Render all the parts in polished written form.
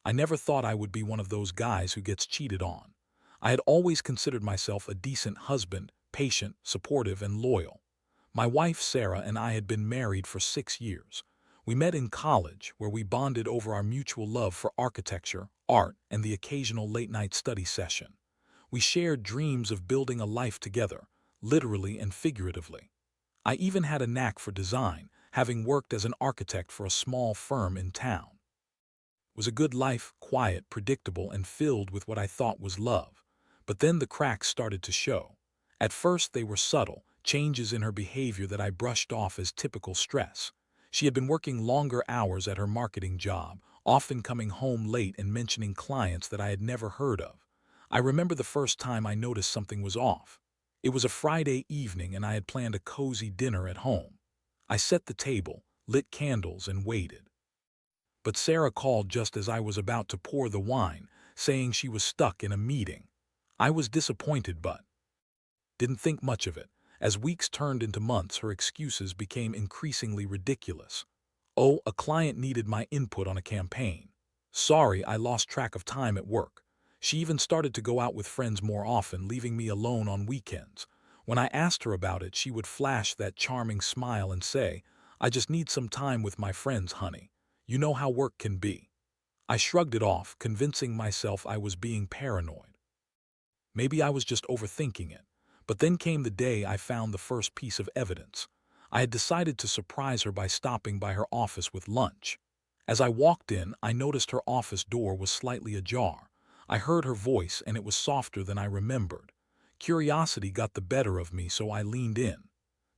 I never thought I would be one of those guys who gets cheated on. I had always considered myself a decent husband, patient, supportive, and loyal. My wife, Sarah, and I had been married for 6 years. We met in college, where we bonded over our mutual love for architecture, art, and the occasional late-night study session. We shared dreams of building a life together, literally and figuratively. I even had a knack for design, having worked as an architect for a small firm in town. It was a good life, quiet, predictable, and filled with what I thought was love. But then the cracks started to show. At first they were subtle, changes in her behavior that I brushed off as typical stress. She had been working longer hours at her marketing job, often coming home late and mentioning clients that I had never heard of. I remember the first time I noticed something was off. It was a Friday evening and I had planned a cozy dinner at home. I set the table, lit candles, and waited. But Sarah called just as I was about to pour the wine, saying she was stuck in a meeting. I was disappointed but didn't think much of it. As weeks turned into months, her excuses became increasingly ridiculous. Oh, a client needed my input on a campaign. Sorry, I lost track of time at work. She even started to go out with friends more often, leaving me alone on weekends. When I asked her about it, she would flash that charming smile and say, "I just need some time with my friends, honey. You know how work can be." I shrugged it off, convincing myself I was being paranoid. Maybe I was just overthinking it. But then came the day I found the first piece of evidence. I had decided to surprise her by stopping by her office with lunch. As I walked in, I noticed her office door was slightly ajar. I heard her voice, and it was softer than I remembered. Curiosity got the better of me, so I leaned in.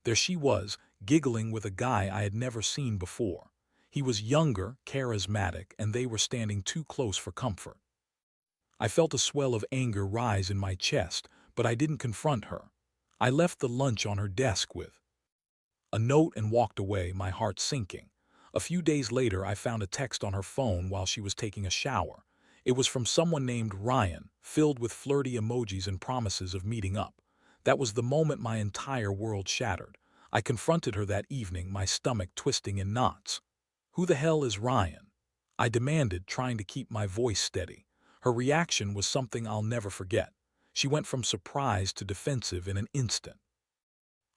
There she was, giggling with a guy I had never seen before. He was younger, charismatic, and they were standing too close for comfort. I felt a swell of anger rise in my chest, but I didn't confront her. I left the lunch on her desk with a note and walked away, my heart sinking. A few days later, I found a text on her phone while she was taking a shower. It was from someone named Ryan, filled with flirty emojis and promises of meeting up. That was the moment my entire world shattered. I confronted her that evening, my stomach twisting in knots. "Who the hell is Ryan?" I demanded, trying to keep my voice steady. Her reaction was something I'll never forget. She went from surprised to defensive in an instant.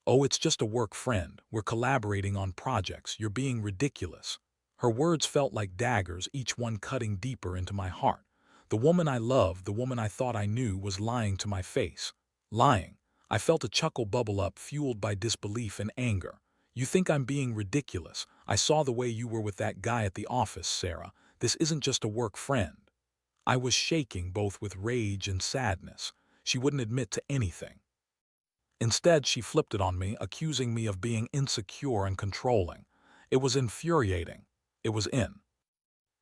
"Oh, it's just a work friend. We're collaborating on projects. You're being ridiculous." Her words felt like daggers, each one cutting deeper into my heart. The woman I loved, the woman I thought I knew, was lying to my face. Lying. I felt a chuckle bubble up, fueled by disbelief and anger. "You think I'm being ridiculous? I saw the way you were with that guy at the office, Sarah. This isn't just a work friend." I was shaking, both with rage and sadness. She wouldn't admit to anything. Instead, she flipped it on me, accusing me of being insecure and controlling. It was infuriating. It was in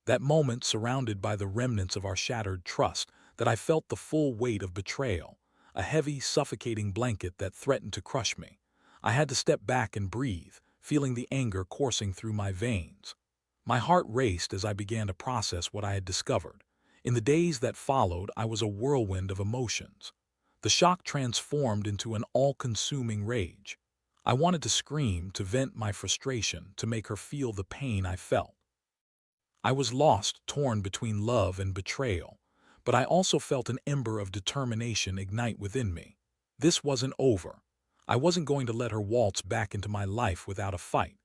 that moment, surrounded by the remnants of our shattered trust, that I felt the full weight of betrayal, a heavy, suffocating blanket that threatened to crush me. I had to step back and breathe, feeling the anger coursing through my veins. My heart raced as I began to process what I had discovered. In the days that followed, I was a whirlwind of emotions. The shock transformed into an all-consuming rage. I wanted to scream, to vent my frustration, to make her feel the pain I felt. I was lost, torn between love and betrayal, but I also felt an ember of determination ignite within me. This wasn't over. I wasn't going to let her waltz back into my life without a fight.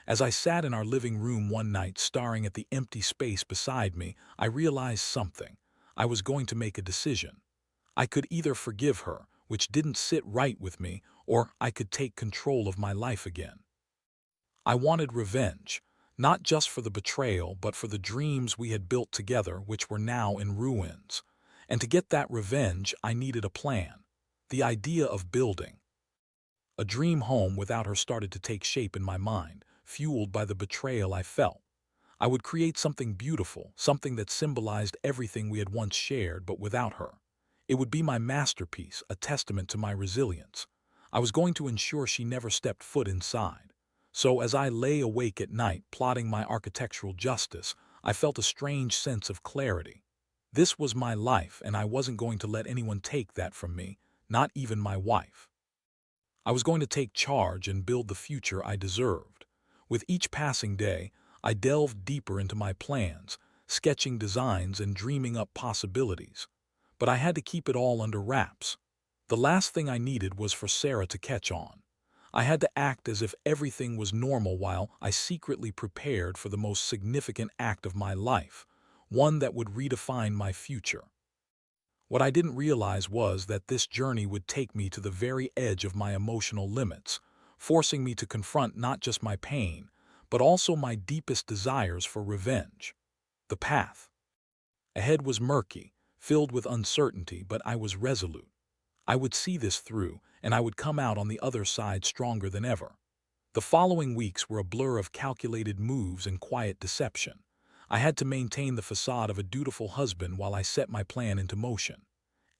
As I sat in our living room one night, staring at the empty space beside me, I realized something. I was going to make a decision. I could either forgive her, which didn't sit right with me, or I could take control of my life again. I wanted revenge, not just for the betrayal, but for the dreams we had built together, which were now in ruins. And to get that revenge, I needed a plan. The idea of building a dream home without her started to take shape in my mind, fueled by the betrayal I felt. I would create something beautiful, something that symbolized everything we had once shared, but without her. It would be my masterpiece, a testament to my resilience. I was going to ensure she never stepped foot inside. So as I lay awake at night, plotting my architectural justice, I felt a strange sense of clarity. This was my life, and I wasn't going to let anyone take that from me, not even my wife. I was going to take charge and build the future I deserved. With each passing day, I delved deeper into my plans, sketching designs and dreaming up possibilities. But I had to keep it all under wraps. The last thing I needed was for Sarah to catch on. I had to act as if everything was normal while I secretly prepared for the most significant act of my life, one that would redefine my future. What I didn't realize was that this journey would take me to the very edge of my emotional limits, forcing me to confront not just my pain, but also my deepest desires for revenge. The path ahead was murky, filled with uncertainty, but I was resolute. I would see this through, and I would come out on the other side stronger than ever. The following weeks were a blur of calculated moves and quiet deception. I had to maintain the facade of a dutiful husband while I set my plan into motion.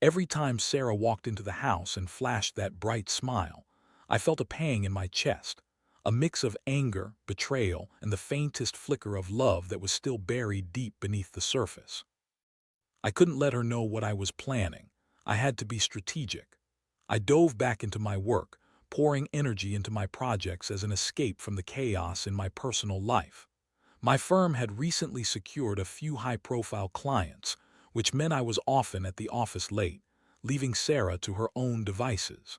Every time Sarah walked into the house and flashed that bright smile, I felt a pang in my chest, a mix of anger, betrayal, and the faintest flicker of love that was still buried deep beneath the surface. I couldn't let her know what I was planning. I had to be strategic. I dove back into my work, pouring energy into my projects as an escape from the chaos in my personal life. My firm had recently secured a few high-profile clients, which meant I was often at the office late, leaving Sarah to her own devices.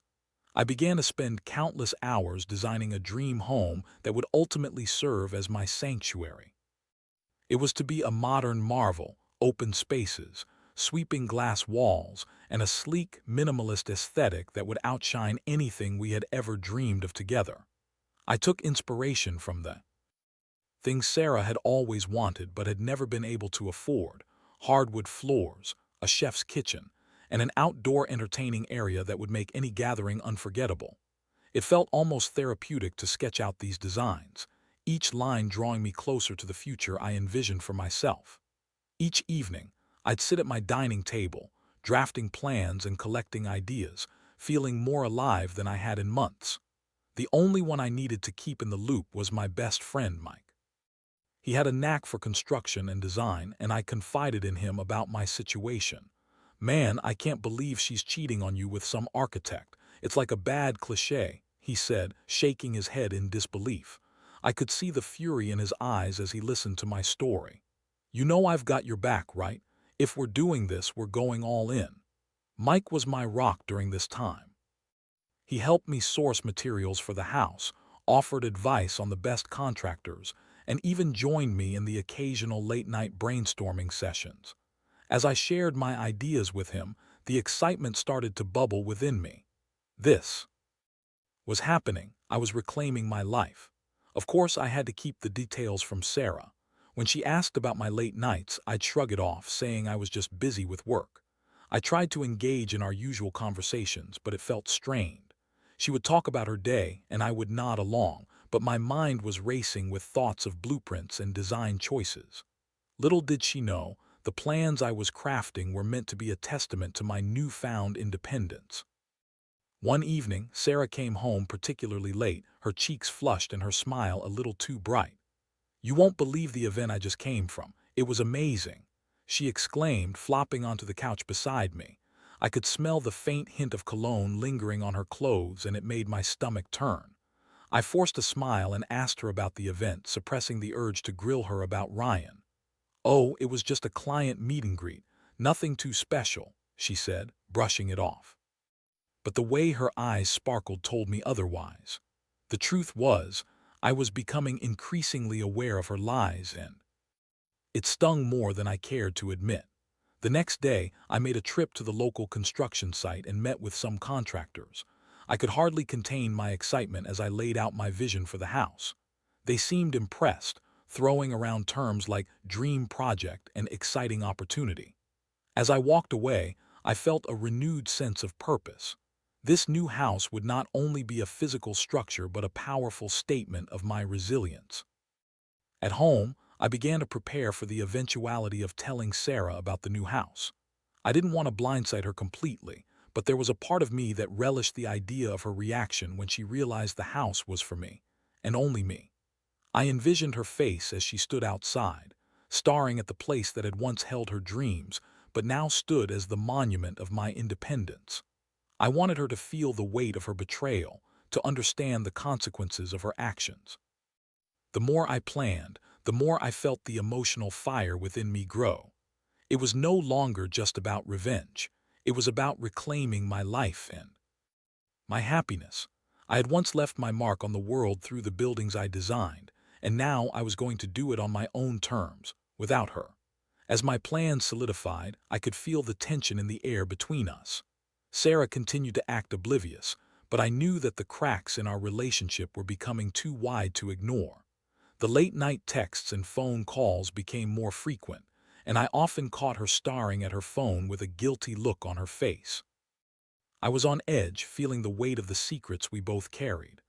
I began to spend countless hours designing a dream home that would ultimately serve as my sanctuary. It was to be a modern marvel, open spaces, sweeping glass walls, and a sleek, minimalist aesthetic that would outshine anything we had ever dreamed of together. I took inspiration from the things Sarah had always wanted but had never been able to afford: hardwood floors, a chef's kitchen, and an outdoor entertaining area that would make any gathering unforgettable. It felt almost therapeutic to sketch out these designs, each line drawing me closer to the future I envisioned for myself. Each evening, I'd sit at my dining table, drafting plans and collecting ideas, feeling more alive than I had in months. The only one I needed to keep in the loop was my best friend, Mike. He had a knack for construction and design, and I confided in him about my situation. "Man, I can't believe she's cheating on you with some architect. It's like a bad cliché," he said, shaking his head in disbelief. I could see the fury in his eyes as he listened to my story. "You know I've got your back, right? If we're doing this, we're going all in." Mike was my rock during this time. He helped me source materials for the house, offered advice on the best contractors, and even joined me in the occasional late-night brainstorming sessions. As I shared my ideas with him, the excitement started to bubble within me. This was happening. I was reclaiming my life. Of course, I had to keep the details from Sarah. When she asked about my late nights, I'd shrug it off, saying I was just busy with work. I tried to engage in our usual conversations, but it felt strained. She would talk about her day, and I would nod along, but my mind was racing with thoughts of blueprints and design choices. Little did she know, the plans I was crafting were meant to be a testament to my newfound independence. One evening, Sarah came home particularly late, her cheeks flushed and her smile a little too bright. "You won't believe the event I just came from. It was amazing," she exclaimed, flopping onto the couch beside me. I could smell the faint hint of cologne lingering on her clothes, and it made my stomach turn. I forced a smile and asked her about the event, suppressing the urge to grill her about Ryan. "Oh, it was just a client meet and greet. Nothing too special," she said, brushing it off. But the way her eyes sparkled told me otherwise. The truth was, I was becoming increasingly aware of her lies, and it stung more than I cared to admit. The next day, I made a trip to the local construction site and met with some contractors. I could hardly contain my excitement as I laid out my vision for the house. They seemed impressed, throwing around terms like dream project and exciting opportunity. As I walked away, I felt a renewed sense of purpose. This new house would not only be a physical structure but a powerful statement of my resilience. At home, I began to prepare for the eventuality of telling Sarah about the new house. I didn't want to blindside her completely, but there was a part of me that relished the idea of her reaction when she realized the house was for me, and only me. I envisioned her face as she stood outside, staring at the place that had once held her dreams, but now stood as the monument of my independence. I wanted her to feel the weight of her betrayal, to understand the consequences of her actions. The more I planned, the more I felt the emotional fire within me grow. It was no longer just about revenge. It was about reclaiming my life and my happiness. I had once left my mark on the world through the buildings I designed, and now I was going to do it on my own terms, without her. As my plans solidified, I could feel the tension in the air between us. Sarah continued to act oblivious, but I knew that the cracks in our relationship were becoming too wide to ignore. The late-night texts and phone calls became more frequent, and I often caught her staring at her phone with a guilty look on her face. I was on edge, feeling the weight of the secrets we both carried.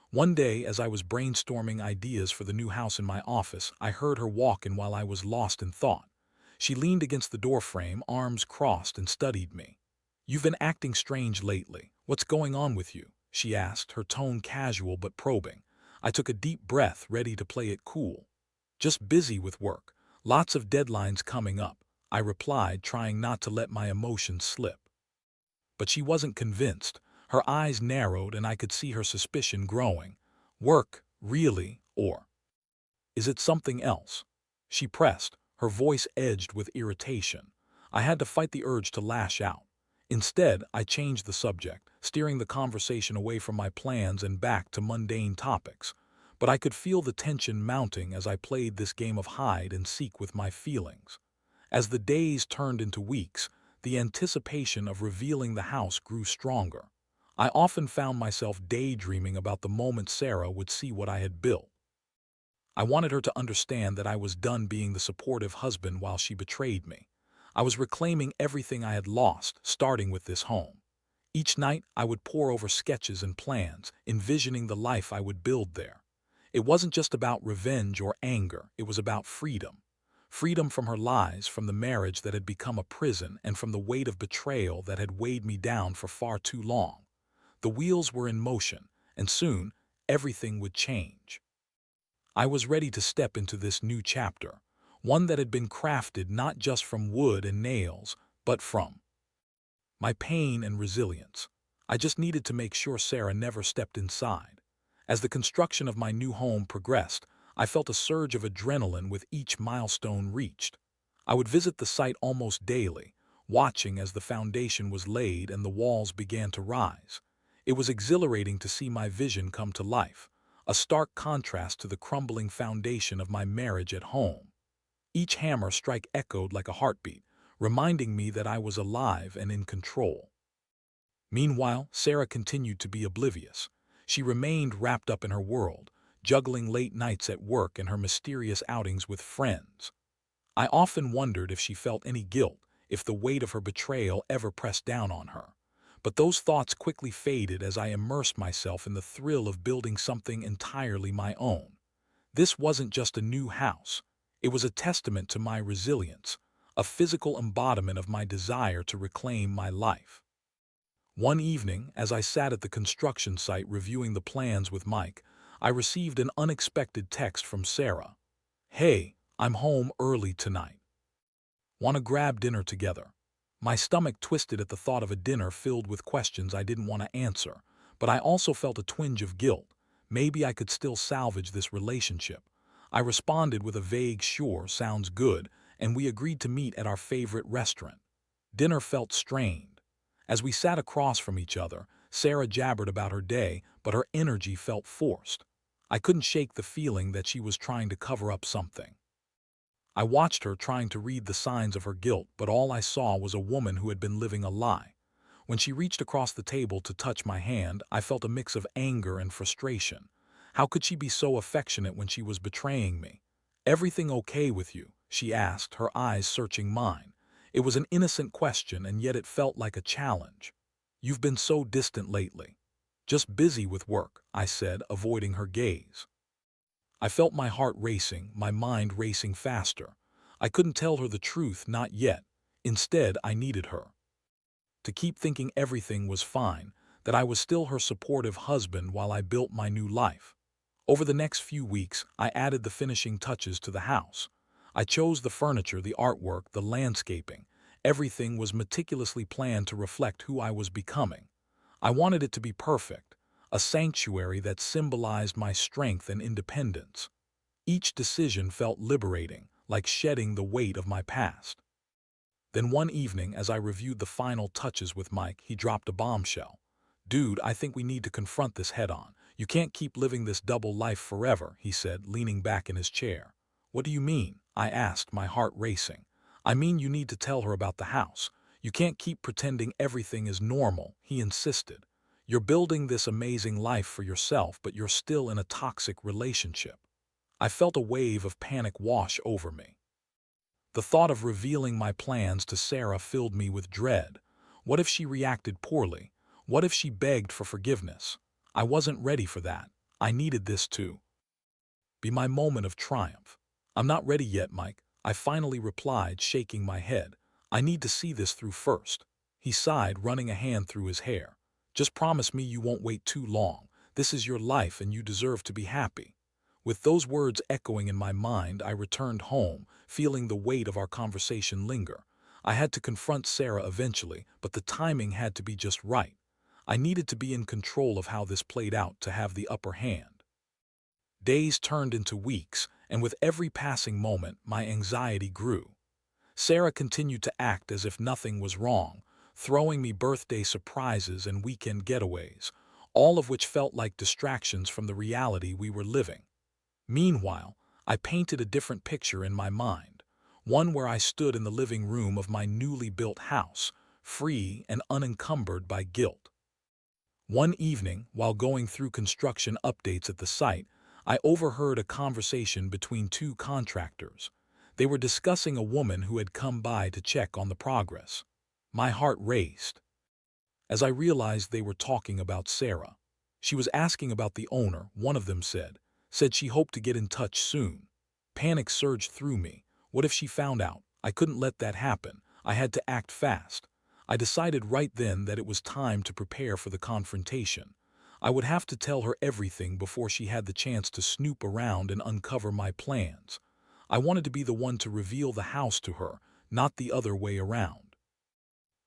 One day, as I was brainstorming ideas for the new house in my office, I heard her walk in while I was lost in thought. She leaned against the doorframe, arms crossed, and studied me. "You've been acting strange lately. What's going on with you?" she asked, her tone casual but probing. I took a deep breath, ready to play it cool. "Just busy with work. Lots of deadlines coming up," I replied, trying not to let my emotions slip. But she wasn't convinced. Her eyes narrowed and I could see her suspicion growing. "Work, really? Or is it something else?" She pressed, her voice edged with irritation. I had to fight the urge to lash out. Instead, I changed the subject, steering the conversation away from my plans and back to mundane topics. But I could feel the tension mounting as I played this game of hide and seek with my feelings. As the days turned into weeks, the anticipation of revealing the house grew stronger. I often found myself daydreaming about the moment Sarah would see what I had built. I wanted her to understand that I was done being the supportive husband while she betrayed me. I was reclaiming everything I had lost, starting with this home. Each night, I would pore over sketches and plans, envisioning the life I would build there. It wasn't just about revenge or anger, it was about freedom. Freedom from her lies, from the marriage that had become a prison, and from the weight of betrayal that had weighed me down for far too long. The wheels were in motion, and soon, everything would change. I was ready to step into this new chapter, one that had been crafted not just from wood and nails, but from my pain and resilience. I just needed to make sure Sarah never stepped inside. As the construction of my new home progressed, I felt a surge of adrenaline with each milestone reached. I would visit the site almost daily, watching as the foundation was laid and the walls began to rise. It was exhilarating to see my vision come to life, a stark contrast to the crumbling foundation of my marriage at home. Each hammer strike echoed like a heartbeat, reminding me that I was alive and in control. Meanwhile, Sarah continued to be oblivious. She remained wrapped up in her world, juggling late nights at work and her mysterious outings with friends. I often wondered if she felt any guilt, if the weight of her betrayal ever pressed down on her. But those thoughts quickly faded as I immersed myself in the thrill of building something entirely my own. This wasn't just a new house. It was a testament to my resilience, a physical embodiment of my desire to reclaim my life. One evening, as I sat at the construction site reviewing the plans with Mike, I received an unexpected text from Sarah. "Hey, I'm home early tonight. Want to grab dinner together?" My stomach twisted at the thought of a dinner filled with questions I didn't want to answer, but I also felt a twinge of guilt. Maybe I could still salvage this relationship. I responded with a vague "sure, sounds good," and we agreed to meet at our favorite restaurant. Dinner felt strained. As we sat across from each other, Sarah jabbered about her day, but her energy felt forced. I couldn't shake the feeling that she was trying to cover up something. I watched her trying to read the signs of her guilt, but all I saw was a woman who had been living a lie. When she reached across the table to touch my hand, I felt a mix of anger and frustration. How could she be so affectionate when she was betraying me? "Everything okay with you?" she asked, her eyes searching mine. It was an innocent question, and yet it felt like a challenge. "You've been so distant lately." "Just busy with work," I said, avoiding her gaze. I felt my heart racing, my mind racing faster. I couldn't tell her the truth, not yet. Instead, I needed her to keep thinking everything was fine, that I was still her supportive husband while I built my new life. Over the next few weeks, I added the finishing touches to the house. I chose the furniture, the artwork, the landscaping. Everything was meticulously planned to reflect who I was becoming. I wanted it to be perfect, a sanctuary that symbolized my strength and independence. Each decision felt liberating, like shedding the weight of my past. Then one evening, as I reviewed the final touches with Mike, he dropped a bombshell. "Dude, I think we need to confront this head-on. You can't keep living this double life forever," he said, leaning back in his chair. "What do you mean?" I asked, my heart racing. "I mean you need to tell her about the house. You can't keep pretending everything is normal," he insisted. "You're building this amazing life for yourself, but you're still in a toxic relationship." I felt a wave of panic wash over me. The thought of revealing my plans to Sarah filled me with dread. What if she reacted poorly? What if she begged for forgiveness? I wasn't ready for that. I needed this to be my moment of triumph. "I'm not ready yet, Mike," I finally replied, shaking my head. "I need to see this through first." He sighed, running a hand through his hair. "Just promise me you won't wait too long. This is your life and you deserve to be happy." With those words echoing in my mind, I returned home, feeling the weight of our conversation linger. I had to confront Sarah eventually, but the timing had to be just right. I needed to be in control of how this played out to have the upper hand. Days turned into weeks, and with every passing moment, my anxiety grew. Sarah continued to act as if nothing was wrong, throwing me birthday surprises and weekend getaways, all of which felt like distractions from the reality we were living. Meanwhile, I painted a different picture in my mind, one where I stood in the living room of my newly built house, free and unencumbered by guilt. One evening, while going through construction updates at the site, I overheard a conversation between two contractors. They were discussing a woman who had come by to check on the progress. My heart raced as I realized they were talking about Sarah. She was asking about the owner, one of them said she hoped to get in touch soon. Panic surged through me. What if she found out? I couldn't let that happen. I had to act fast. I decided right then that it was time to prepare for the confrontation. I would have to tell her everything before she had the chance to snoop around and uncover my plans. I wanted to be the one to reveal the house to her, not the other way around.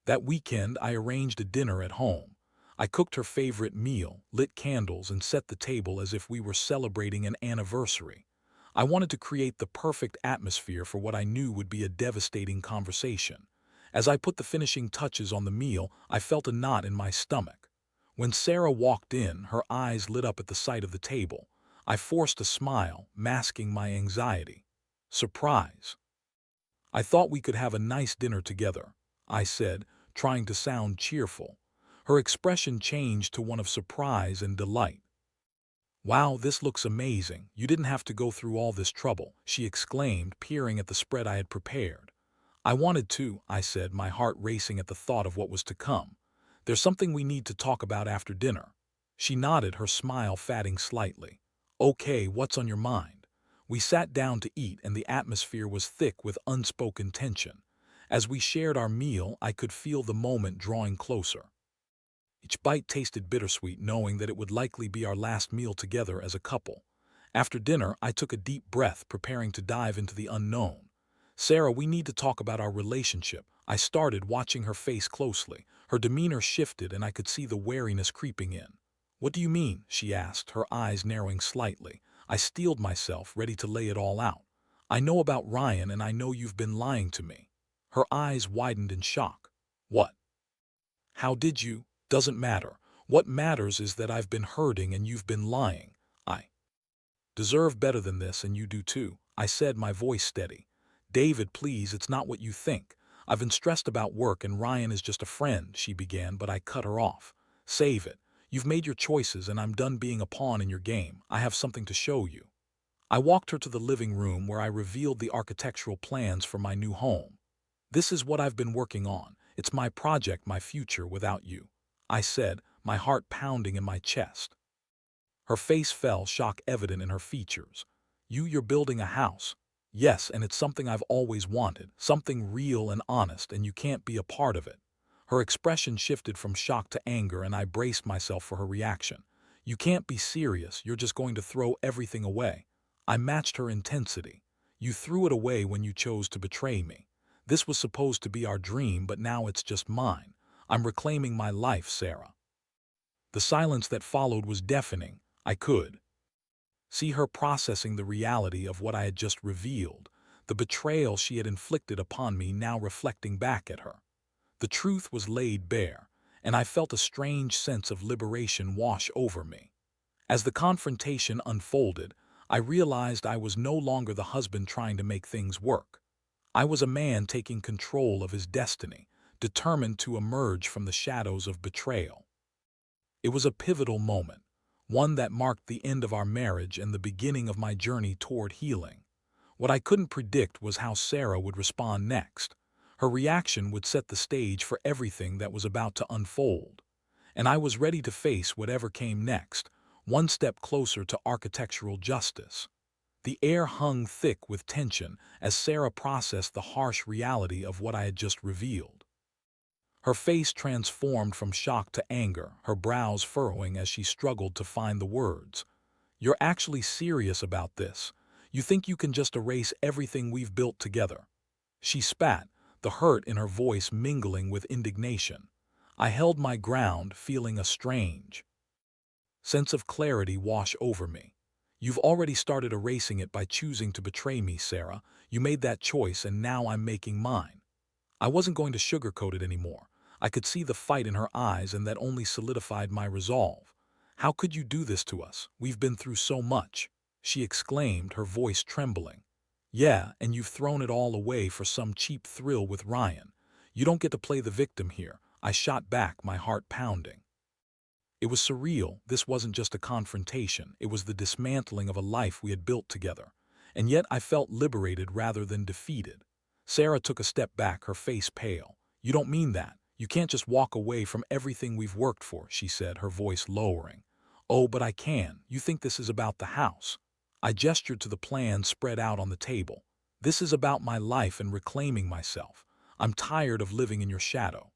That weekend, I arranged a dinner at home. I cooked her favorite meal, lit candles, and set the table as if we were celebrating an anniversary. I wanted to create the perfect atmosphere for what I knew would be a devastating conversation. As I put the finishing touches on the meal, I felt a knot in my stomach. When Sarah walked in, her eyes lit up at the sight of the table. I forced a smile, masking my anxiety. "Surprise. I thought we could have a nice dinner together," I said, trying to sound cheerful. Her expression changed to one of surprise and delight. "Wow, this looks amazing. You didn't have to go through all this trouble," she exclaimed, peering at the spread I had prepared. "I wanted to," I said, my heart racing at the thought of what was to come. "There's something we need to talk about after dinner." She nodded, her smile fading slightly. "Okay, what's on your mind?" We sat down to eat, and the atmosphere was thick with unspoken tension. As we shared our meal, I could feel the moment drawing closer. Each bite tasted bittersweet, knowing that it would likely be our last meal together as a couple. After dinner, I took a deep breath, preparing to dive into the unknown. "Sarah, we need to talk about our relationship." I started, watching her face closely. Her demeanor shifted, and I could see the wariness creeping in. "What do you mean?" she asked, her eyes narrowing slightly. I steeled myself, ready to lay it all out. "I know about Ryan, and I know you've been lying to me." Her eyes widened in shock. "What? How did you?" "Doesn't matter. What matters is that I've been hurting and you've been lying. I deserve better than this, and you do too," I said, my voice steady. "David, please, it's not what you think. I've been stressed about work and Ryan is just a friend," she began, but I cut her off. "Save it. You've made your choices and I'm done being a pawn in your game. I have something to show you." I walked her to the living room where I revealed the architectural plans for my new home. "This is what I've been working on. It's my project, my future without you," I said, my heart pounding in my chest. Her face fell, shock evident in her features. You're building a house." "Yes, and it's something I've always wanted, something real and honest, and you can't be a part of it." Her expression shifted from shock to anger, and I braced myself for her reaction. "You can't be serious, you're just going to throw everything away." I matched her intensity. "You threw it away when you chose to betray me. This was supposed to be our dream, but now it's just mine. I'm reclaiming my life, Sarah." The silence that followed was deafening. I could see her processing the reality of what I had just revealed, the betrayal she had inflicted upon me now reflecting back at her. The truth was laid bare, and I felt a strange sense of liberation wash over me. As the confrontation unfolded, I realized I was no longer the husband trying to make things work. I was a man taking control of his destiny, determined to emerge from the shadows of betrayal. It was a pivotal moment, one that marked the end of our marriage and the beginning of my journey toward healing. What I couldn't predict was how Sarah would respond next. Her reaction would set the stage for everything that was about to unfold, and I was ready to face whatever came next, one step closer to architectural justice. The air hung thick with tension as Sarah processed the harsh reality of what I had just revealed. Her face transformed from shock to anger, her brows furrowing as she struggled to find the words. "You're actually serious about this. You think you can just erase everything we've built together?" She spat, the hurt in her voice mingling with indignation. I held my ground, feeling a strange sense of clarity wash over me. "You've already started erasing it by choosing to betray me, Sarah. You made that choice and now I'm making mine." I wasn't going to sugarcoat it anymore. I could see the fight in her eyes and that only solidified my resolve. "How could you do this to us? We've been through so much," she exclaimed, her voice trembling. "Yeah, and you've thrown it all away for some cheap thrill with Ryan. You don't get to play the victim here," I shot back, my heart pounding. It was surreal. This wasn't just a confrontation. It was the dismantling of a life we had built together. And yet I felt liberated rather than defeated. Sarah took a step back, her face pale. "You don't mean that. You can't just walk away from everything we've worked for," she said, her voice lowering. "Oh, but I can. You think this is about the house." I gestured to the plan spread out on the table. "This is about my life and reclaiming myself. I'm tired of living in your shadow."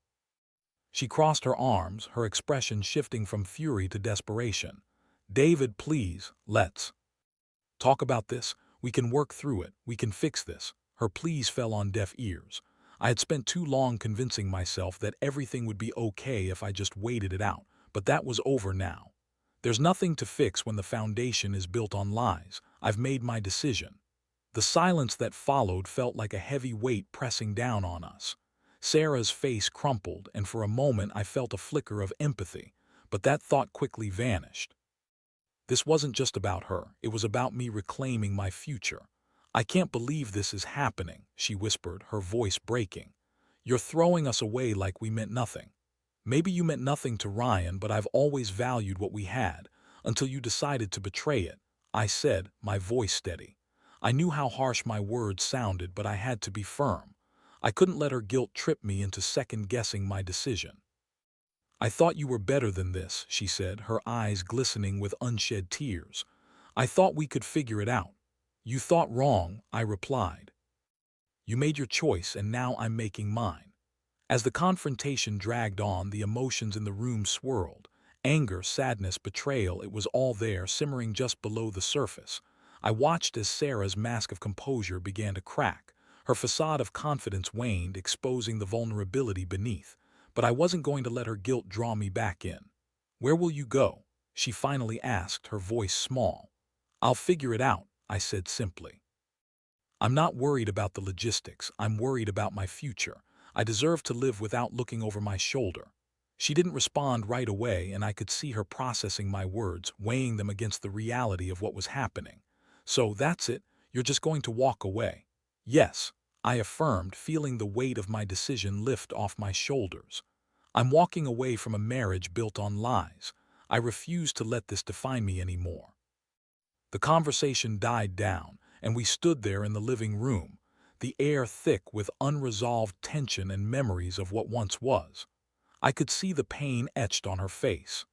She crossed her arms, her expression shifting from fury to desperation. "David, please, let's talk about this. We can work through it. We can fix this." Her pleas fell on deaf ears. I had spent too long convincing myself that everything would be okay if I just waited it out, but that was over now. "There's nothing to fix when the foundation is built on lies. I've made my decision." The silence that followed felt like a heavy weight pressing down on us. Sarah's face crumpled, and for a moment I felt a flicker of empathy, but that thought quickly vanished. This wasn't just about her, it was about me reclaiming my future. "I can't believe this is happening," she whispered, her voice breaking. "You're throwing us away like we meant nothing. Maybe you meant nothing to Ryan, but I've always valued what we had, until you decided to betray it," I said, my voice steady. I knew how harsh my words sounded, but I had to be firm. I couldn't let her guilt trip me into second-guessing my decision. "I thought you were better than this," she said, her eyes glistening with unshed tears. "I thought we could figure it out." "You thought wrong," I replied. "You made your choice, and now I'm making mine." As the confrontation dragged on, the emotions in the room swirled. Anger, sadness, betrayal, it was all there, simmering just below the surface. I watched as Sarah's mask of composure began to crack. Her facade of confidence waned, exposing the vulnerability beneath. But I wasn't going to let her guilt draw me back in. "Where will you go?" she finally asked, her voice small. "I'll figure it out," I said simply. "I'm not worried about the logistics. I'm worried about my future. I deserve to live without looking over my shoulder." She didn't respond right away, and I could see her processing my words, weighing them against the reality of what was happening. "So that's it? You're just going to walk away?" "Yes," I affirmed, feeling the weight of my decision lift off my shoulders. "I'm walking away from a marriage built on lies. I refuse to let this define me anymore." The conversation died down, and we stood there in the living room, the air thick with unresolved tension and memories of what once was. I could see the pain etched on her face.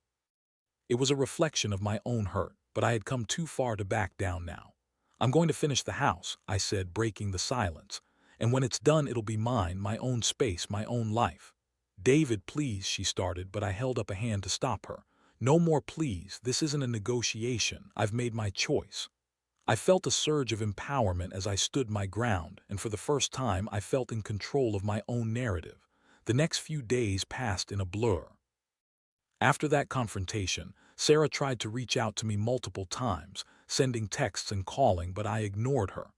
It was a reflection of my own hurt, but I had come too far to back down now. "I'm going to finish the house," I said, breaking the silence. "And when it's done, it'll be mine, my own space, my own life." "David, please," she started, but I held up a hand to stop her. "No more please. This isn't a negotiation. I've made my choice." I felt a surge of empowerment as I stood my ground, and for the first time I felt in control of my own narrative. The next few days passed in a blur. After that confrontation, Sarah tried to reach out to me multiple times, sending texts and calling, but I ignored her.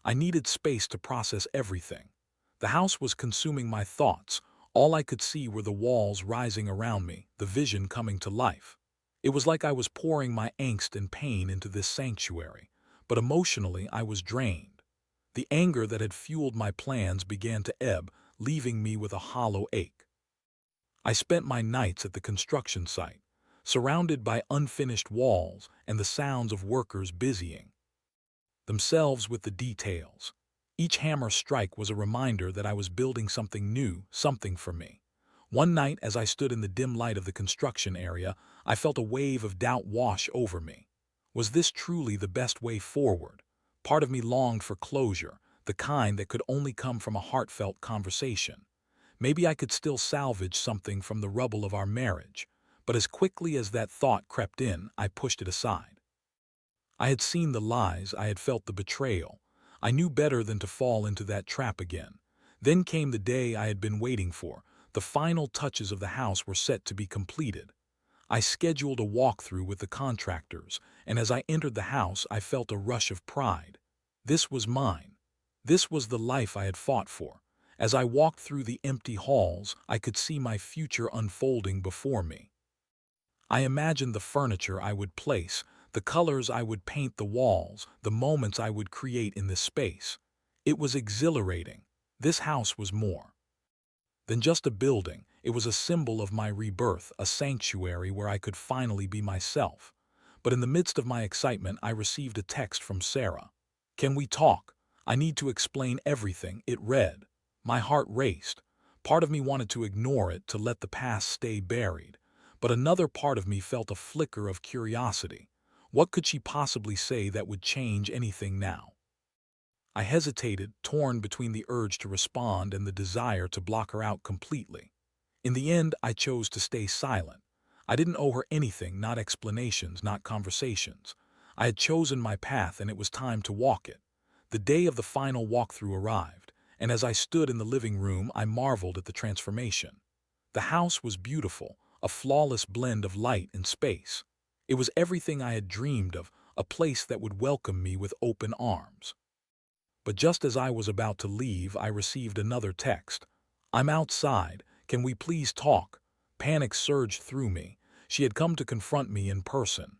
I needed space to process everything. The house was consuming my thoughts. All I could see were the walls rising around me, the vision coming to life. It was like I was pouring my angst and pain into this sanctuary, but emotionally I was drained. The anger that had fueled my plans began to ebb, leaving me with a hollow ache. I spent my nights at the construction site, surrounded by unfinished walls and the sounds of workers busying themselves with the details. Each hammer strike was a reminder that I was building something new, something for me. One night, as I stood in the dim light of the construction area, I felt a wave of doubt wash over me. Was this truly the best way forward? Part of me longed for closure, the kind that could only come from a heartfelt conversation. Maybe I could still salvage something from the rubble of our marriage, but as quickly as that thought crept in, I pushed it aside. I had seen the lies, I had felt the betrayal. I knew better than to fall into that trap again. Then came the day I had been waiting for. The final touches of the house were set to be completed. I scheduled a walkthrough with the contractors, and as I entered the house, I felt a rush of pride. This was mine. This was the life I had fought for. As I walked through the empty halls, I could see my future unfolding before me. I imagined the furniture I would place, the colors I would paint the walls, the moments I would create in this space. It was exhilarating. This house was more than just a building. It was a symbol of my rebirth, a sanctuary where I could finally be myself. But in the midst of my excitement, I received a text from Sarah. "Can we talk? I need to explain everything," it read. My heart raced. Part of me wanted to ignore it, to let the past stay buried. But another part of me felt a flicker of curiosity. What could she possibly say that would change anything now? I hesitated, torn between the urge to respond and the desire to block her out completely. In the end, I chose to stay silent. I didn't owe her anything, not explanations, not conversations. I had chosen my path, and it was time to walk it. The day of the final walkthrough arrived, and as I stood in the living room, I marveled at the transformation. The house was beautiful, a flawless blend of light and space. It was everything I had dreamed of, a place that would welcome me with open arms. But just as I was about to leave, I received another text. "I'm outside. Can we please talk?" Panic surged through me. She had come to confront me in person.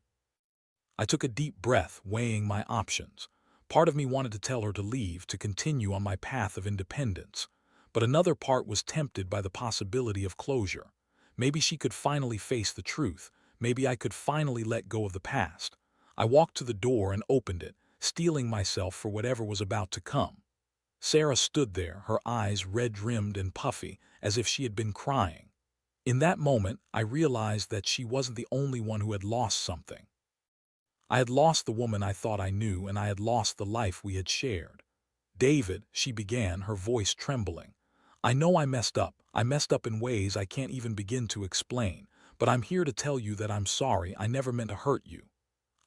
I took a deep breath, weighing my options. Part of me wanted to tell her to leave, to continue on my path of independence. But another part was tempted by the possibility of closure. Maybe she could finally face the truth. Maybe I could finally let go of the past. I walked to the door and opened it, steeling myself for whatever was about to come. Sarah stood there, her eyes red-rimmed and puffy, as if she had been crying. In that moment, I realized that she wasn't the only one who had lost something. I had lost the woman I thought I knew, and I had lost the life we had shared. "David," she began, her voice trembling. "I know I messed up. I messed up in ways I can't even begin to explain, but I'm here to tell you that I'm sorry. I never meant to hurt you."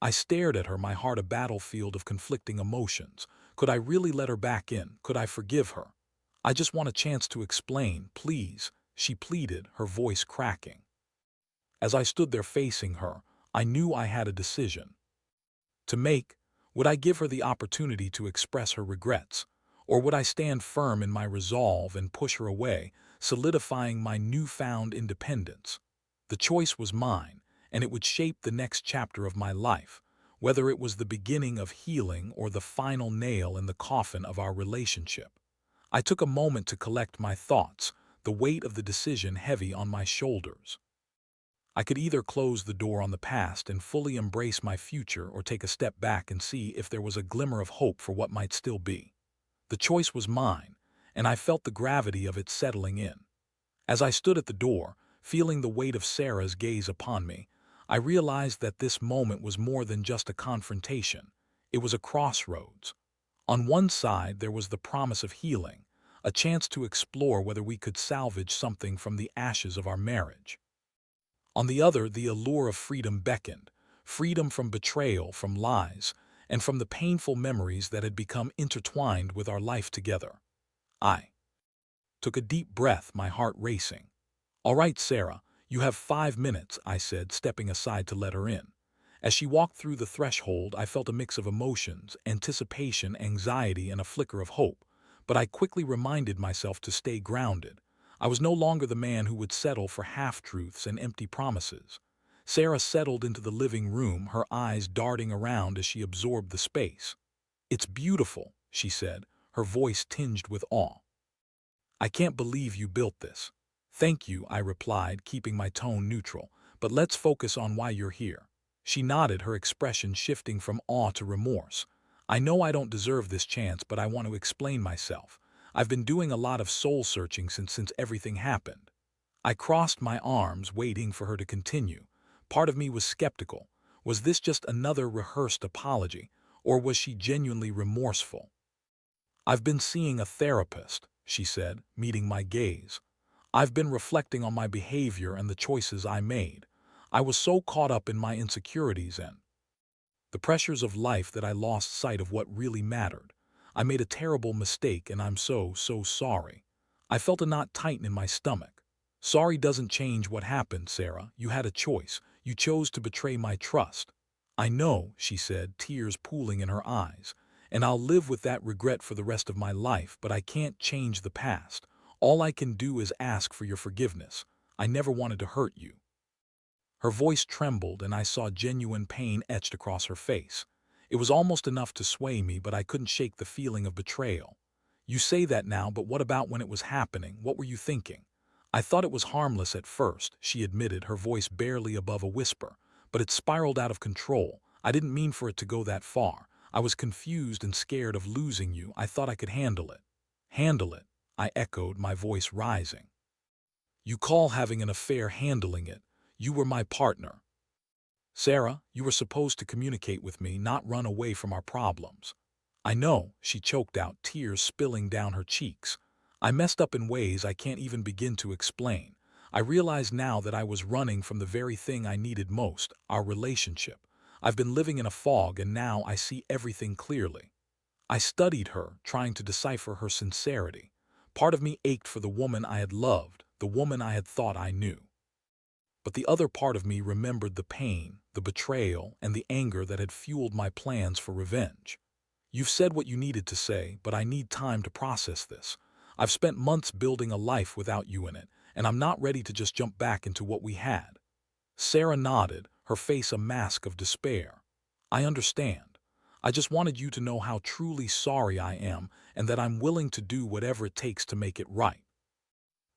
I stared at her, my heart a battlefield of conflicting emotions. Could I really let her back in? Could I forgive her? "I just want a chance to explain, please," she pleaded, her voice cracking. As I stood there facing her, I knew I had a decision to make. Would I give her the opportunity to express her regrets? Or would I stand firm in my resolve and push her away, solidifying my newfound independence? The choice was mine, and it would shape the next chapter of my life, whether it was the beginning of healing or the final nail in the coffin of our relationship. I took a moment to collect my thoughts, the weight of the decision heavy on my shoulders. I could either close the door on the past and fully embrace my future, or take a step back and see if there was a glimmer of hope for what might still be. The choice was mine, and I felt the gravity of it settling in. As I stood at the door, feeling the weight of Sarah's gaze upon me, I realized that this moment was more than just a confrontation. It was a crossroads. On one side, there was the promise of healing, a chance to explore whether we could salvage something from the ashes of our marriage. On the other, the allure of freedom beckoned, freedom from betrayal, from lies, and from the painful memories that had become intertwined with our life together. I took a deep breath, my heart racing. "All right, Sarah, you have 5 minutes," I said, stepping aside to let her in. As she walked through the threshold, I felt a mix of emotions, anticipation, anxiety, and a flicker of hope, but I quickly reminded myself to stay grounded. I was no longer the man who would settle for half-truths and empty promises. Sarah settled into the living room, her eyes darting around as she absorbed the space. "It's beautiful," she said, her voice tinged with awe. "I can't believe you built this." "Thank you," I replied, keeping my tone neutral, "but let's focus on why you're here." She nodded, her expression shifting from awe to remorse. "I know I don't deserve this chance, but I want to explain myself. I've been doing a lot of soul-searching since everything happened." I crossed my arms, waiting for her to continue. Part of me was skeptical. Was this just another rehearsed apology, or was she genuinely remorseful? "I've been seeing a therapist," she said, meeting my gaze. "I've been reflecting on my behavior and the choices I made. I was so caught up in my insecurities and the pressures of life that I lost sight of what really mattered. I made a terrible mistake and I'm so sorry." I felt a knot tighten in my stomach. "Sorry doesn't change what happened, Sarah. You had a choice. You chose to betray my trust." "I know," she said, tears pooling in her eyes, "and I'll live with that regret for the rest of my life, but I can't change the past. All I can do is ask for your forgiveness. I never wanted to hurt you." Her voice trembled, and I saw genuine pain etched across her face. It was almost enough to sway me, but I couldn't shake the feeling of betrayal. "You say that now, but what about when it was happening? What were you thinking?" "I thought it was harmless at first," she admitted, her voice barely above a whisper, "but it spiraled out of control. I didn't mean for it to go that far. I was confused and scared of losing you. I thought I could handle it." "Handle it?" I echoed, my voice rising. "You call having an affair handling it? You were my partner. Sarah, you were supposed to communicate with me, not run away from our problems." "I know," she choked out, tears spilling down her cheeks. "I messed up in ways I can't even begin to explain. I realize now that I was running from the very thing I needed most, our relationship. I've been living in a fog, and now I see everything clearly." I studied her, trying to decipher her sincerity. Part of me ached for the woman I had loved, the woman I had thought I knew. But the other part of me remembered the pain, the betrayal, and the anger that had fueled my plans for revenge. "You've said what you needed to say, but I need time to process this. I've spent months building a life without you in it, and I'm not ready to just jump back into what we had." Sarah nodded, her face a mask of despair. "I understand. I just wanted you to know how truly sorry I am and that I'm willing to do whatever it takes to make it right."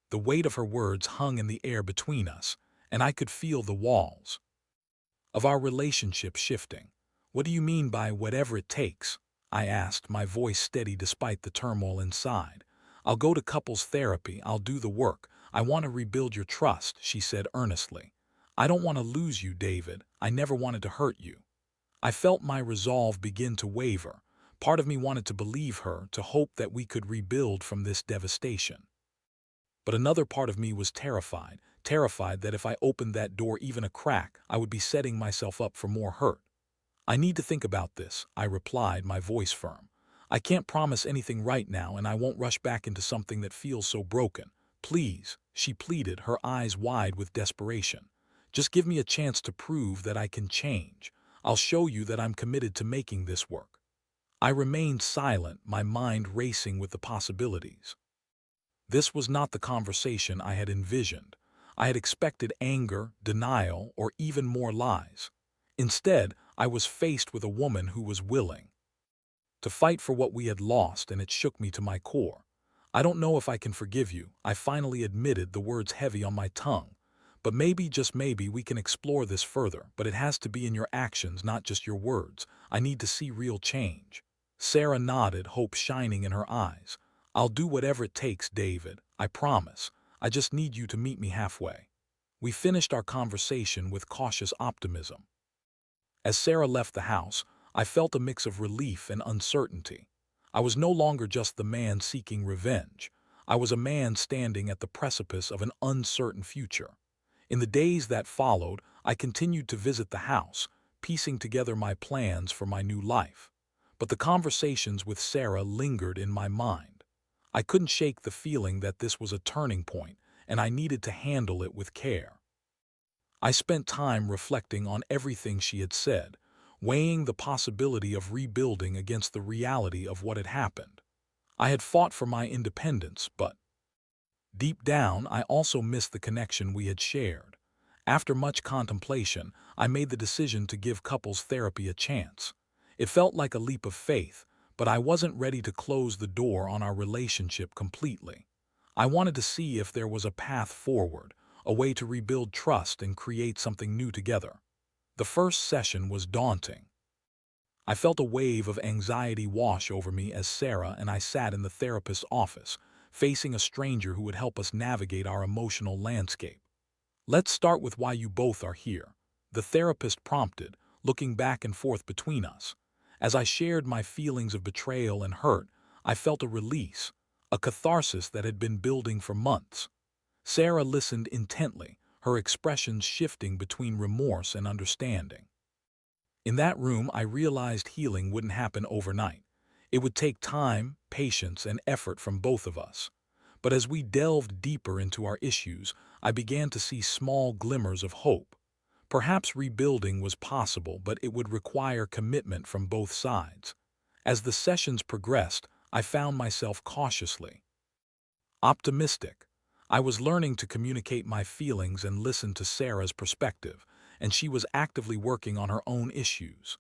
The weight of her words hung in the air between us, and I could feel the walls of our relationship shifting. "What do you mean by whatever it takes?" I asked, my voice steady despite the turmoil inside. "I'll go to couples therapy, I'll do the work. I want to rebuild your trust," she said earnestly. "I don't want to lose you, David. I never wanted to hurt you." I felt my resolve begin to waver. Part of me wanted to believe her, to hope that we could rebuild from this devastation. But another part of me was terrified that if I opened that door even a crack, I would be setting myself up for more hurt. "I need to think about this," I replied, my voice firm. "I can't promise anything right now, and I won't rush back into something that feels so broken. Please," she pleaded, her eyes wide with desperation. "Just give me a chance to prove that I can change. I'll show you that I'm committed to making this work." I remained silent, my mind racing with the possibilities. This was not the conversation I had envisioned. I had expected anger, denial, or even more lies. Instead, I was faced with a woman who was willing to fight for what we had lost, and it shook me to my core. "I don't know if I can forgive you," I finally admitted, the words heavy on my tongue. "But maybe, just maybe, we can explore this further, but it has to be in your actions, not just your words. I need to see real change." Sarah nodded, hope shining in her eyes. "I'll do whatever it takes, David. I promise. I just need you to meet me halfway." We finished our conversation with cautious optimism. As Sarah left the house, I felt a mix of relief and uncertainty. I was no longer just the man seeking revenge. I was a man standing at the precipice of an uncertain future. In the days that followed, I continued to visit the house, piecing together my plans for my new life. But the conversations with Sarah lingered in my mind. I couldn't shake the feeling that this was a turning point, and I needed to handle it with care. I spent time reflecting on everything she had said, weighing the possibility of rebuilding against the reality of what had happened. I had fought for my independence, but deep down, I also missed the connection we had shared. After much contemplation, I made the decision to give couples therapy a chance. It felt like a leap of faith, but I wasn't ready to close the door on our relationship completely. I wanted to see if there was a path forward, a way to rebuild trust and create something new together. The first session was daunting. I felt a wave of anxiety wash over me as Sarah and I sat in the therapist's office, facing a stranger who would help us navigate our emotional landscape. "Let's start with why you both are here," the therapist prompted, looking back and forth between us. As I shared my feelings of betrayal and hurt, I felt a release, a catharsis that had been building for months. Sarah listened intently, her expressions shifting between remorse and understanding. In that room, I realized healing wouldn't happen overnight. It would take time, patience, and effort from both of us. But as we delved deeper into our issues, I began to see small glimmers of hope. Perhaps rebuilding was possible, but it would require commitment from both sides. As the sessions progressed, I found myself cautiously optimistic. I was learning to communicate my feelings and listen to Sarah's perspective, and she was actively working on her own issues.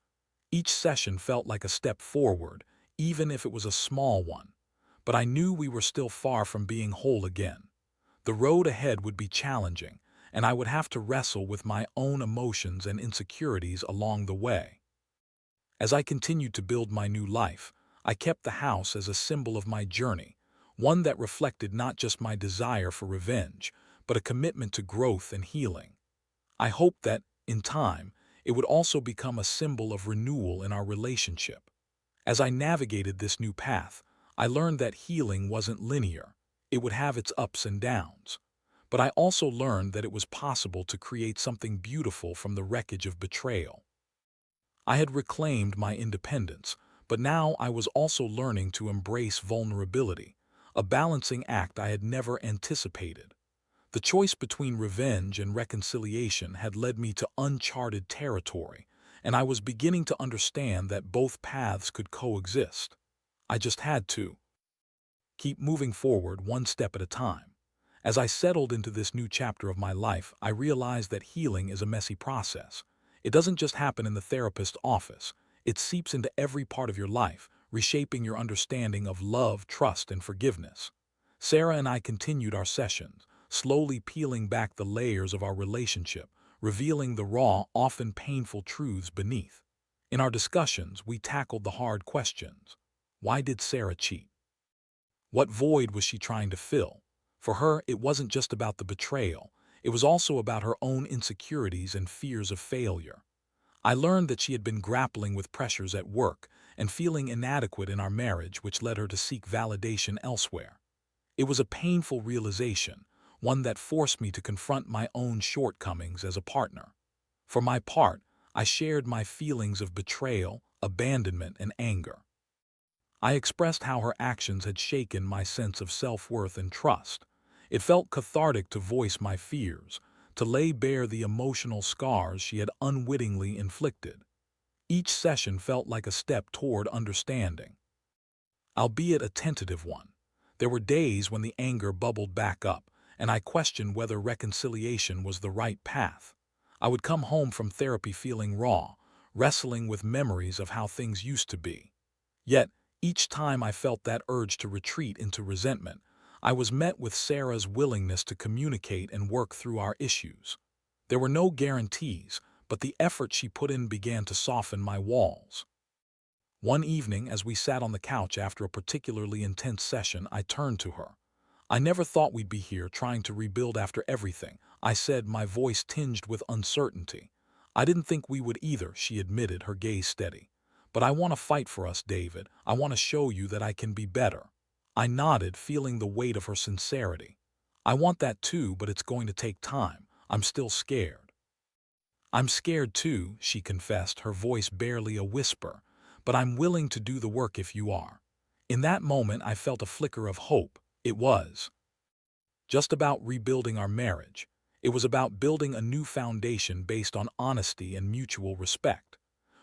Each session felt like a step forward, even if it was a small one. But I knew we were still far from being whole again. The road ahead would be challenging, and I would have to wrestle with my own emotions and insecurities along the way. As I continued to build my new life, I kept the house as a symbol of my journey, one that reflected not just my desire for revenge, but a commitment to growth and healing. I hoped that, in time, it would also become a symbol of renewal in our relationship. As I navigated this new path, I learned that healing wasn't linear. It would have its ups and downs. But I also learned that it was possible to create something beautiful from the wreckage of betrayal. I had reclaimed my independence, but now I was also learning to embrace vulnerability, a balancing act I had never anticipated. The choice between revenge and reconciliation had led me to uncharted territory, and I was beginning to understand that both paths could coexist. I just had to keep moving forward one step at a time. As I settled into this new chapter of my life, I realized that healing is a messy process. It doesn't just happen in the therapist's office. It seeps into every part of your life, reshaping your understanding of love, trust, and forgiveness. Sarah and I continued our sessions, slowly peeling back the layers of our relationship, revealing the raw, often painful truths beneath. In our discussions, we tackled the hard questions. Why did Sarah cheat? What void was she trying to fill? For her, it wasn't just about the betrayal. It was also about her own insecurities and fears of failure. I learned that she had been grappling with pressures at work and feeling inadequate in our marriage, which led her to seek validation elsewhere. It was a painful realization, one that forced me to confront my own shortcomings as a partner. For my part, I shared my feelings of betrayal, abandonment, and anger. I expressed how her actions had shaken my sense of self-worth and trust. It felt cathartic to voice my fears, to lay bare the emotional scars she had unwittingly inflicted. Each session felt like a step toward understanding, albeit a tentative one. There were days when the anger bubbled back up, and I questioned whether reconciliation was the right path. I would come home from therapy feeling raw, wrestling with memories of how things used to be. Yet, each time I felt that urge to retreat into resentment, I was met with Sarah's willingness to communicate and work through our issues. There were no guarantees, but the effort she put in began to soften my walls. One evening, as we sat on the couch after a particularly intense session, I turned to her. "I never thought we'd be here trying to rebuild after everything," I said, my voice tinged with uncertainty. "I didn't think we would either," she admitted, her gaze steady. "But I want to fight for us, David. I want to show you that I can be better." I nodded, feeling the weight of her sincerity. "I want that too, but it's going to take time. I'm still scared." "I'm scared too," she confessed, her voice barely a whisper. "But I'm willing to do the work if you are." In that moment, I felt a flicker of hope. It was just about rebuilding our marriage. It was about building a new foundation based on honesty and mutual respect.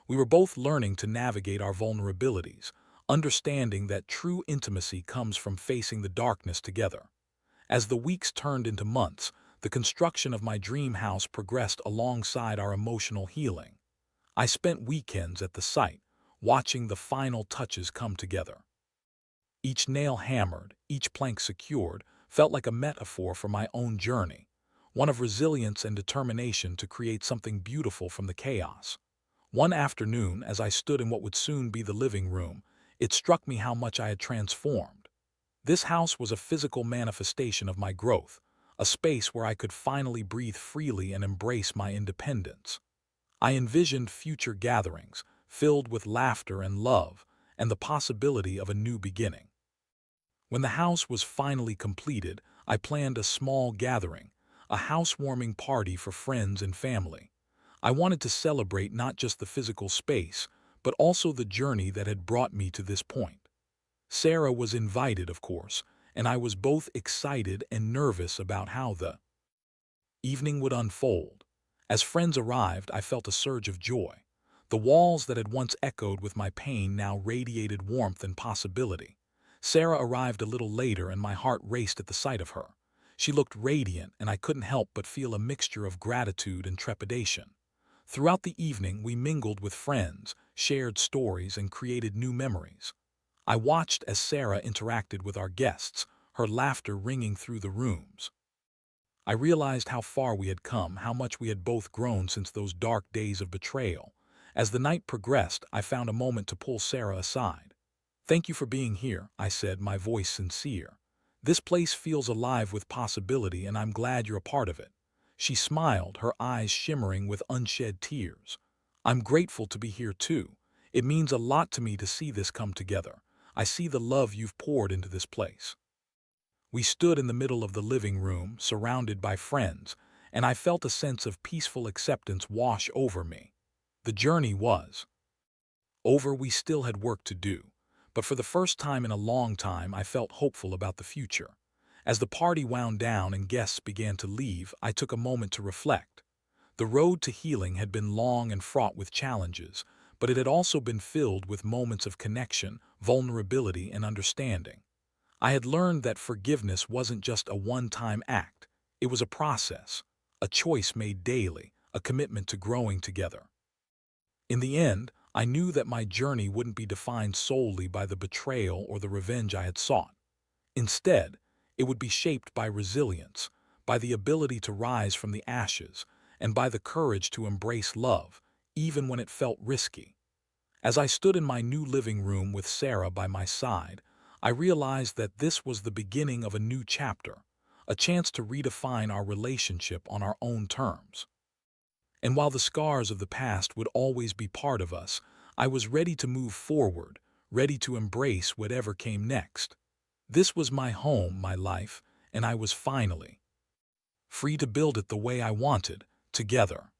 We were both learning to navigate our vulnerabilities, understanding that true intimacy comes from facing the darkness together. As the weeks turned into months, the construction of my dream house progressed alongside our emotional healing. I spent weekends at the site, watching the final touches come together. Each nail hammered, each plank secured, felt like a metaphor for my own journey, one of resilience and determination to create something beautiful from the chaos. One afternoon, as I stood in what would soon be the living room, it struck me how much I had transformed. This house was a physical manifestation of my growth, a space where I could finally breathe freely and embrace my independence. I envisioned future gatherings, filled with laughter and love, and the possibility of a new beginning. When the house was finally completed, I planned a small gathering, a housewarming party for friends and family. I wanted to celebrate not just the physical space, but also the journey that had brought me to this point. Sarah was invited, of course, and I was both excited and nervous about how the evening would unfold. As friends arrived, I felt a surge of joy. The walls that had once echoed with my pain now radiated warmth and possibility. Sarah arrived a little later and my heart raced at the sight of her. She looked radiant and I couldn't help but feel a mixture of gratitude and trepidation. Throughout the evening, we mingled with friends, shared stories, and created new memories. I watched as Sarah interacted with our guests, her laughter ringing through the rooms. I realized how far we had come, how much we had both grown since those dark days of betrayal. As the night progressed, I found a moment to pull Sarah aside. "Thank you for being here," I said, my voice sincere. "This place feels alive with possibility, and I'm glad you're a part of it." She smiled, her eyes shimmering with unshed tears. "I'm grateful to be here too. It means a lot to me to see this come together. I see the love you've poured into this place." We stood in the middle of the living room, surrounded by friends, and I felt a sense of peaceful acceptance wash over me. The journey was over. We still had work to do, but for the first time in a long time, I felt hopeful about the future. As the party wound down and guests began to leave, I took a moment to reflect. The road to healing had been long and fraught with challenges, but it had also been filled with moments of connection, vulnerability, and understanding. I had learned that forgiveness wasn't just a one-time act. It was a process, a choice made daily, a commitment to growing together. In the end, I knew that my journey wouldn't be defined solely by the betrayal or the revenge I had sought. Instead, it would be shaped by resilience, by the ability to rise from the ashes, and by the courage to embrace love, even when it felt risky. As I stood in my new living room with Sarah by my side, I realized that this was the beginning of a new chapter, a chance to redefine our relationship on our own terms. And while the scars of the past would always be part of us, I was ready to move forward, ready to embrace whatever came next. This was my home, my life, and I was finally free to build it the way I wanted, together.